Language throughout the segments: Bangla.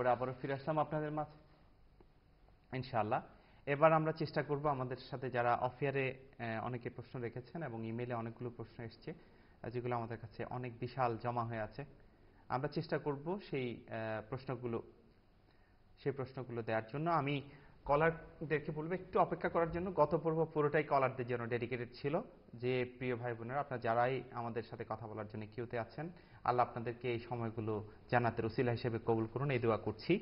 পরে আবারও ফিরে আসলাম আপনাদের মাঝে ইনশাআল্লাহ। এবার আমরা চেষ্টা করব, আমাদের সাথে যারা অফিয়ারে অনেকে প্রশ্ন রেখেছেন এবং ইমেইলে অনেকগুলো প্রশ্ন এসছে, যেগুলো আমাদের কাছে অনেক বিশাল জমা হয়ে আছে, আমরা চেষ্টা করব সেই প্রশ্নগুলো দেওয়ার জন্য। আমি কলারদেরকে বলবো একটু অপেক্ষা করার জন্য। গত পর্ব পুরোটাই কলারদের জন্য ডেডিকেটেড ছিল। যে প্রিয় ভাই বোনেরা, আপনারা যারাই আমাদের সাথে কথা বলার জন্য কিউতে আছেন, আল্লাহ আপনাদেরকে এই সময়গুলো জান্নাতের উসিলা হিসেবে কবুল করুন, এই দোয়া করছি।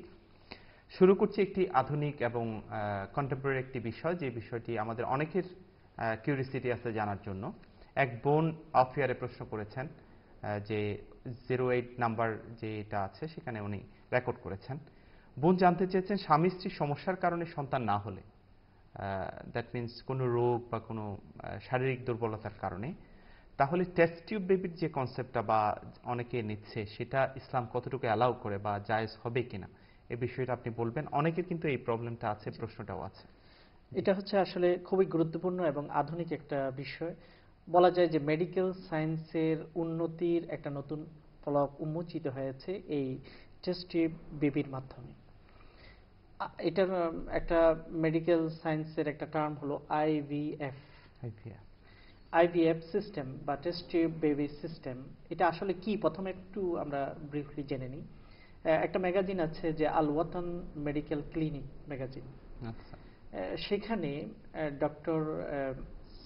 শুরু করছি একটি আধুনিক এবং কন্টেম্পোরারি একটি বিষয়, যে বিষয়টি আমাদের অনেকের কিউরিসিটি আছে জানার জন্য। এক বোন অফিয়ারে প্রশ্ন করেছেন, যে 08 নাম্বার যেটা আছে সেখানে উনি রেকর্ড করেছেন। বোন জানতে চেয়েছেন, স্বামী স্ত্রীর সমস্যার কারণে সন্তান না হলে, দ্যাট মিনস কোনো রোগ বা কোনো শারীরিক দুর্বলতার কারণে, তাহলে টেস্ট টিউব বেবির যে কনসেপ্টটা বা অনেকে নিচ্ছে, সেটা ইসলাম কতটুকু অ্যালাউ করে বা জায়েজ হবে কিনা, এই বিষয়টা আপনি বলবেন। অনেকের কিন্তু এই প্রবলেমটা আছে, প্রশ্নটাও আছে। এটা হচ্ছে আসলে খুবই গুরুত্বপূর্ণ এবং আধুনিক একটা বিষয়। বলা যায় যে মেডিকেল সায়েন্সের উন্নতির একটা নতুন ফলক উন্মোচিত হয়েছে এই টেস্ট টিউব বেবির মাধ্যমে। এটার একটা মেডিকেল সায়েন্সের একটা টার্ম হলো আইভিএফ। আইভিএফ সিস্টেম বা টেস্ট টিউব বেবি সিস্টেম, এটা আসলে কি প্রথমে একটু আমরা ব্রিফলি জেনে নিই। একটা ম্যাগাজিন আছে যে আল ওয়াতন মেডিকেল ক্লিনিক ম্যাগাজিন, সেখানে ডক্টর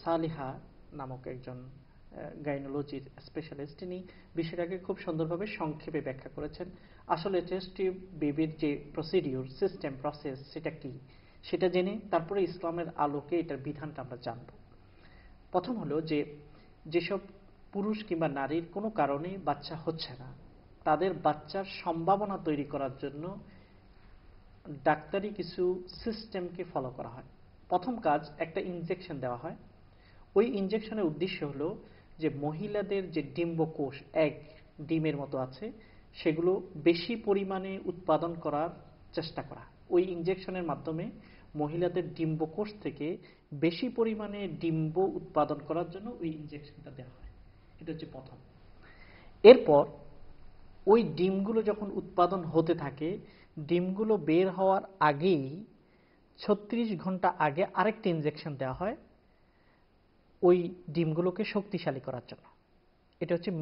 সালিহা নামক একজন গাইনোলজির স্পেশালিস্ট, তিনি বিষয়টাকে খুব সুন্দরভাবে সংক্ষেপে ব্যাখ্যা করেছেন। আসলে টেস্ট টিউব বেবির যে প্রসিডিউর, সিস্টেম, প্রসেস, সেটা কি, সেটা জেনে তারপরে ইসলামের আলোকে এটার বিধানটা আমরা জানব। প্রথম হলো যে যেসব পুরুষ কিংবা নারীর কোনো কারণে বাচ্চা হচ্ছে না, তাদের বাচ্চার সম্ভাবনা তৈরি করার জন্য ডাক্তারি কিছু সিস্টেমকে ফলো করা হয়। প্রথম কাজ, একটা ইনজেকশন দেওয়া হয়। ওই ইনজেকশনের উদ্দেশ্য হলো যে মহিলাদের যে ডিম্বকোষ, এক ডিমের মতো আছে, সেগুলো বেশি পরিমাণে উৎপাদন করার চেষ্টা করা। ওই ইনজেকশনের মাধ্যমে মহিলাদের ডিম্বকোষ থেকে বেশি পরিমাণে ডিম্ব উৎপাদন করার জন্য ওই ইনজেকশনটা দেওয়া হয়। এটা হচ্ছে প্রথম। এরপর ওই ডিমগুলো যখন উৎপাদন হতে থাকে, ডিমগুলো বের হওয়ার আগেই 36 ঘন্টা আগে আরেকটা ইনজেকশন দেওয়া হয় ওই ডিমগুলোকে শক্তিশালী করার জন্য। এটা হচ্ছে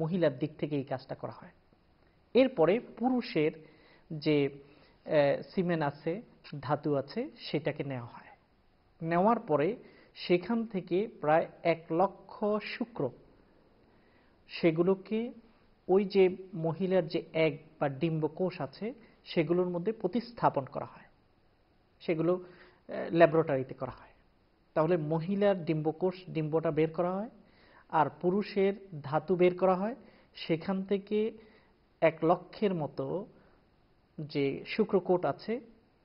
মহিলার দিক থেকে এই কাজটা করা হয়। এরপরে পুরুষের যে সিমেন আছে, ধাতু আছে, সেটাকে নেওয়া হয়। নেওয়ার পরে সেখান থেকে প্রায় 1 লক্ষ শুক্র, সেগুলোকে ওই যে মহিলার যে এগ বা ডিম্বকোষ আছে সেগুলোর মধ্যে প্রতিস্থাপন করা হয়। সেগুলো ল্যাবরেটরিতে করা হয়। তাহলে মহিলার ডিম্বকোষ, ডিম্বটা বের করা হয়, আর পুরুষের ধাতু বের করা হয়। সেখান থেকে 1 লক্ষের মতো যে শুক্রকোট আছে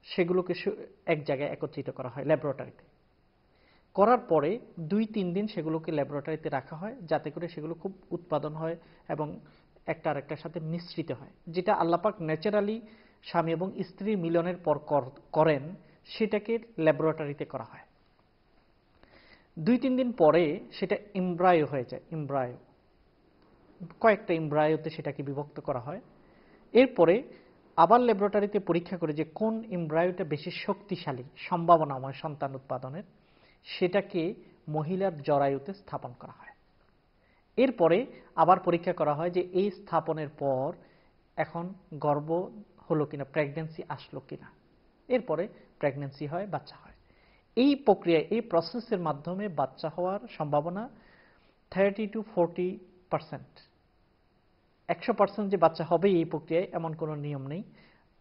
সেগুলোকে এক জায়গায় একত্রিত করা হয় ল্যাবরেটরিতে। করার পরে 2-3 দিন সেগুলোকে ল্যাবরেটরিতে রাখা হয়, যাতে করে সেগুলো খুব উৎপাদন হয় এবং একটা আরেকটার সাথে মিশ্রিত হয়। যেটা আল্লাপাক ন্যাচারালি স্বামী এবং স্ত্রীর মিলনের পর করেন, সেটাকে ল্যাবরেটরিতে করা হয়। 2-3 দিন পরে সেটা এমব্রায়ো হয়ে যায়। এমব্রায়ো, কয়েকটা এমব্রায়োতে সেটাকে বিভক্ত করা হয়। এরপরে আবার ল্যাবরেটরিতে পরীক্ষা করে যে কোন এমব্রায়োটা বেশি শক্তিশালী, সম্ভাবনাময় সন্তান উৎপাদনের, সেটাকে মহিলার জরায়ুতে স্থাপন করা হয়। এরপরে আবার পরীক্ষা করা হয় যে এই স্থাপনের পর এখন গর্ভ হলো কিনা, প্রেগন্যান্সি আসলো কিনা। এরপরে প্রেগন্যান্সি হয়, বাচ্চা হয়। এই প্রক্রিয়ায়, এই প্রসেসের মাধ্যমে বাচ্চা হওয়ার সম্ভাবনা 30-40%। 100% যে বাচ্চা হবে এই প্রক্রিয়ায় এমন কোনো নিয়ম নেই।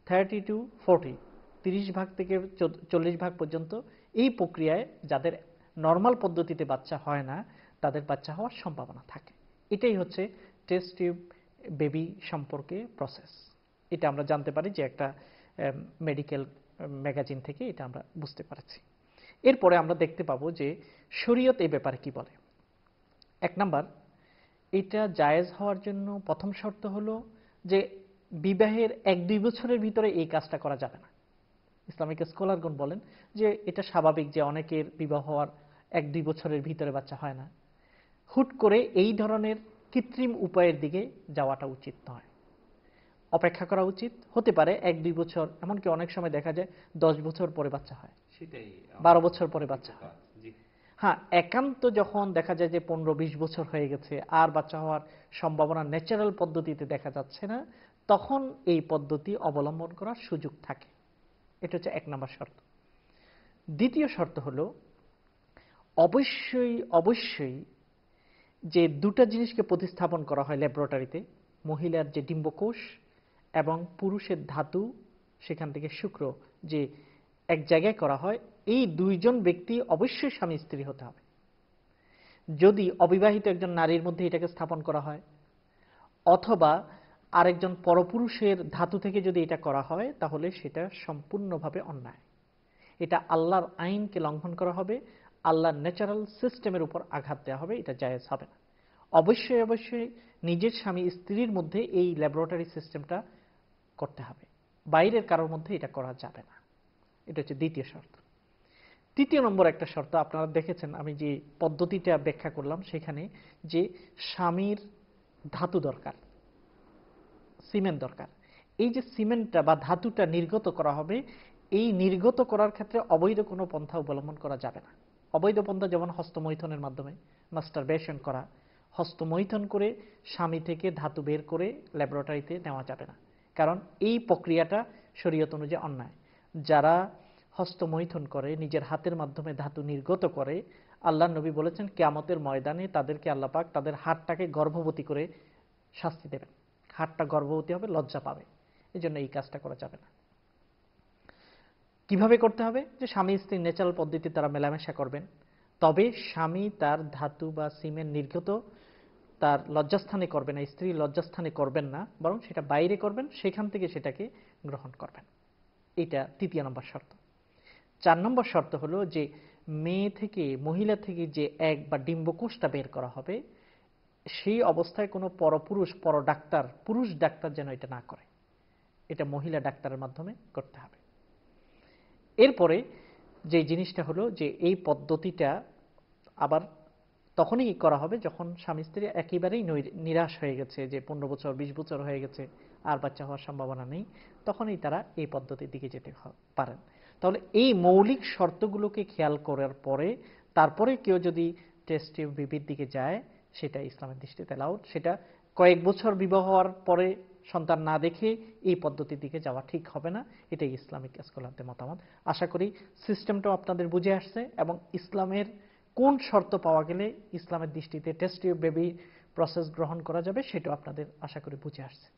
30-40, 30 ভাগ থেকে 40 ভাগ পর্যন্ত এই প্রক্রিয়ায় যাদের নর্মাল পদ্ধতিতে বাচ্চা হয় না, তাদের বাচ্চা হওয়ার সম্ভাবনা থাকে। এটাই হচ্ছে টেস্ট টিউব বেবি সম্পর্কে প্রসেস। এটা আমরা জানতে পারি যে একটা মেডিকেল ম্যাগাজিন থেকে এটা আমরা বুঝতে পারছি। এরপরে আমরা দেখতে পাবো যে শরীয়ত এই ব্যাপারে কি বলে। 1 নাম্বার, এটা জায়েজ হওয়ার জন্য প্রথম শর্ত হলো যে বিবাহের 1-2 বছরের ভিতরে এই কাজটা করা যাবে না। ইসলামিক স্কলারগণ বলেন যে এটা স্বাভাবিক যে অনেকের বিবাহ হওয়ার 1-2 বছরের ভিতরে বাচ্চা হয় না। হুট করে এই ধরনের কৃত্রিম উপায়ের দিকে যাওয়াটা উচিত নয়। অপেক্ষা করা উচিত। হতে পারে 1-2 বছর, এমনকি অনেক সময় দেখা যায় 10 বছর পরে বাচ্চা হয়, সেটাই 12 বছর পরে বাচ্চা হয়। জি। হ্যাঁ, একান্ত যখন দেখা যায় যে 15-20 বছর হয়ে গেছে আর বাচ্চা হওয়ার সম্ভাবনা ন্যাচারাল পদ্ধতিতে দেখা যাচ্ছে না, তখন এই পদ্ধতি অবলম্বন করার সুযোগ থাকে। এটা হচ্ছে 1 নম্বর শর্ত। দ্বিতীয় শর্ত হলো অবশ্যই অবশ্যই যে দুটো জিনিসকে প্রতিস্থাপন করা হয় ল্যাবরেটরিতে, মহিলার যে ডিম্বকোষ এবং পুরুষের ধাতু, সেখান থেকে শুক্র, যে এক জায়গায় করা হয়, এই দুইজন ব্যক্তি অবশ্যই স্বামী স্ত্রী হতে হবে। যদি অবিবাহিত একজন নারীর মধ্যে এটাকে স্থাপন করা হয়, অথবা আরেকজন পরপুরুষের ধাতু থেকে যদি এটা করা হয়, তাহলে সেটা সম্পূর্ণভাবে অন্যায়। এটা আল্লাহর আইনকে লঙ্ঘন করা হবে, আল্লাহর ন্যাচারাল সিস্টেমের উপর আঘাত দেওয়া হবে, এটা জায়েজ হবে না। অবশ্যই অবশ্যই নিজের স্বামী স্ত্রীর মধ্যে এই ল্যাবরেটরি সিস্টেমটা করতে হবে, বাইরের কারোর মধ্যে এটা করা যাবে না। এটা হচ্ছে দ্বিতীয় শর্ত। তৃতীয় নম্বর একটা শর্ত, আপনারা দেখেছেন আমি যে পদ্ধতিটা ব্যাখ্যা করলাম সেখানে, যে স্বামীর ধাতু দরকার, সিমেন্ট দরকার। এই যে সিমেন্টটা বা ধাতুটা নির্গত করা হবে, এই নির্গত করার ক্ষেত্রে অবৈধ কোনো পন্থা অবলম্বন করা যাবে না। অবৈধ পন্থা যেমন হস্তমৈথনের মাধ্যমে মাস্টারবেশন করা, হস্তমৈথন করে স্বামী থেকে ধাতু বের করে ল্যাবরেটরিতে নেওয়া যাবে না, কারণ এই প্রক্রিয়াটা শরীয়ত অনুযায়ী অন্যায়। যারা হস্তমৈথন করে, নিজের হাতের মাধ্যমে ধাতু নির্গত করে, আল্লাহ নবী বলেছেন কিয়ামতের ময়দানে তাদেরকে আল্লাহ পাক তাদের হাতটাকে গর্ভবতী করে শাস্তি দেবেন। হাতটা গর্ভবতী হবে, লজ্জা পাবে, এই জন্য এই কাজটা করা যাবে না। কিভাবে করতে হবে? যে স্বামী স্ত্রী ন্যাচারাল পদ্ধতিতে তারা মেলামেশা করবেন, তবে স্বামী তার ধাতু বা সিমেন্ট নির্গত তার লজ্জাস্থানে করবেন না, স্ত্রী লজ্জাস্থানে করবেন না, বরং সেটা বাইরে করবেন, সেখান থেকে সেটাকে গ্রহণ করবেন। এটা তৃতীয় নম্বর শর্ত। 4 নম্বর শর্ত হলো যে মেয়ে থেকে, মহিলা থেকে যে এক বা ডিম্বকোষটা বের করা হবে, সেই অবস্থায় কোনো পরপুরুষ, পর ডাক্তার, পুরুষ ডাক্তার যেন এটা না করে, এটা মহিলা ডাক্তারের মাধ্যমে করতে হবে। এরপরে যে জিনিসটা হলো যে এই পদ্ধতিটা আবার তখনই করা হবে যখন স্বামী স্ত্রী একেবারেই নিরাশ হয়ে গেছে, যে 15 বছর 20 বছর হয়ে গেছে আর বাচ্চা হওয়ার সম্ভাবনা নেই, তখনই তারা এই পদ্ধতির দিকে যেতে পারেন। তাহলে এই মৌলিক শর্তগুলোকে খেয়াল করার পরে তারপরে কেউ যদি টেস্ট টিউব বিবির দিকে যায়, সেটা ইসলামের দৃষ্টিতে অ্যালাউড। সেটা কয়েক বছর বিবাহ হওয়ার পরে সন্তান না দেখে এই পদ্ধতির দিকে যাওয়া ঠিক হবে না। এটাই ইসলামিক স্কলারদের মতামত। আশা করি সিস্টেমটাও আপনাদের বুঝে আসছে, এবং ইসলামের কোন শর্ত পাওয়া গেলে ইসলামের দৃষ্টিতে টেস্ট টিউব বেবি প্রসেস গ্রহণ করা যাবে সেটাও আপনাদের আশা করি বুঝে আসছে।